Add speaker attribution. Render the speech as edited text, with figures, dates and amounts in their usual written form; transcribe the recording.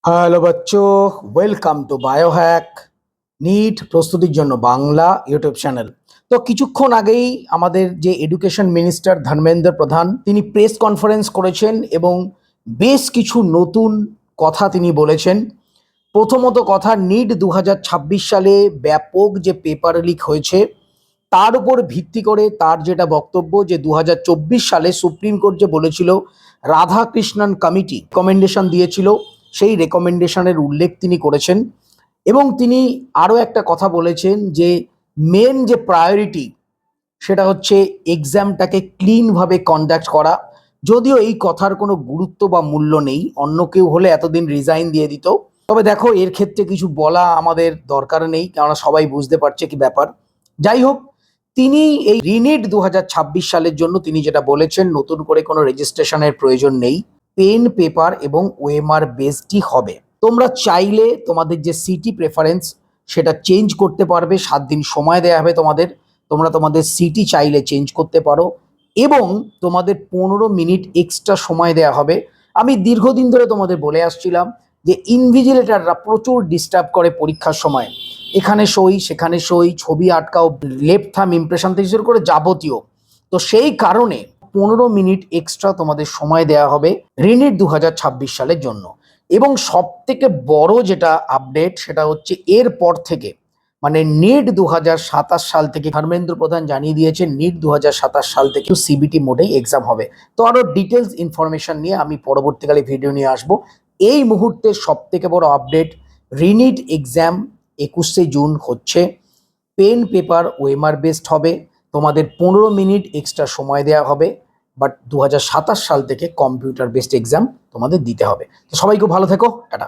Speaker 1: Hello বাচ্চো, welcome to Biohack NEET প্রস্তুতির জন্য বাংলা ইউটিউব চ্যানেল। তো কিছুক্ষণ আগেই আমাদের যে এডুকেশন মিনিস্টার ধর্মেন্দ্র প্রধান তিনি প্রেস কনফারেন্স করেছেন এবং বেশ কিছু নতুন কথা তিনি বলেছেন। প্রথমত কথা, নিট 2026 সালে ব্যাপক যে পেপার লিক হয়েছে তার উপর ভিত্তি করে তার যেটা বক্তব্য যে 2024 সালে সুপ্রিম কোর্ট যে বলেছিল রাধাকৃষ্ণন কমিটি রেকমেন্ডেশন দিয়েছিল, সেই রেকমেন্ডেশনের উল্লেখ তিনি করেছেন। এবং তিনি আরও একটা কথা বলেছেন যে মেন যে প্রায়োরিটি সেটা হচ্ছে এক্সামটাকে ক্লিনভাবে কন্ডাক্ট করা। যদিও এই কথার কোনো গুরুত্ব বা মূল্য নেই, অন্য কেউ হলে এতদিন রিজাইন দিয়ে দিত। তবে দেখো, এর ক্ষেত্রে কিছু বলা আমাদের দরকার নেই, কেননা সবাই বুঝতে পারছে কি ব্যাপার। যাই হোক, তিনি এই রিনিট 2026 সালের জন্য তিনি যেটা বলেছেন, নতুন করে কোনো রেজিস্ট্রেশনের প্রয়োজন নেই, পেন পেপার এবং ওএমআর বেসডই হবে। তোমরা চাইলে তোমাদের যে সিটি প্রেফারেন্স সেটা চেঞ্জ করতে পারবে, 7 দিন সময় দেওয়া হবে তোমাদের। তোমরা তোমাদের সিটি চাইলে চেঞ্জ করতে পারো এবং তোমাদের 15 মিনিট এক্সট্রা সময় দেওয়া হবে। আমি দীর্ঘদিন ধরে তোমাদের বলে আসছিলাম যে ইনভিজিলেটররা প্রচুর ডিস্টার্ব করে পরীক্ষার সময়, এখানে সই সেখানে সই, ছবি আটকাও, লেফট থাম ইমপ্রেশন থেকে শুরু করে যাবতীয়। তো সেই কারণে 15 মিনিট এক্সট্রা তোমাদের সময় দেওয়া হবে রিনিট 2026 সালের জন্য। এবং সব থেকে বড় যেটা আপডেট সেটা হচ্ছে এরপর থেকে মানে নিট 2027 সাল থেকে ধর্মেন্দ্র প্রধান জানিয়ে দিয়েছে নিট 2027 সাল থেকে সিবিটি মোডেই এক্সাম হবে। তো আরও ডিটেলস ইনফরমেশন নিয়ে আমি পরবর্তীকালে ভিডিও নিয়ে আসবো। এই মুহূর্তে সব থেকে বড় আপডেট, রিনিট এক্সাম 21শে জুন হচ্ছে। পেন পেপার ওএমআর বেসড হবে, তোমাদের 15 মিনিট এক্সট্রা সময় দেওয়া হবে, বাট 2027 সাল থেকে কম্পিউটার বেসড এক্সাম তোমাদের দিতে হবে। তো সবাই খুব ভালো থেকো, টাটা।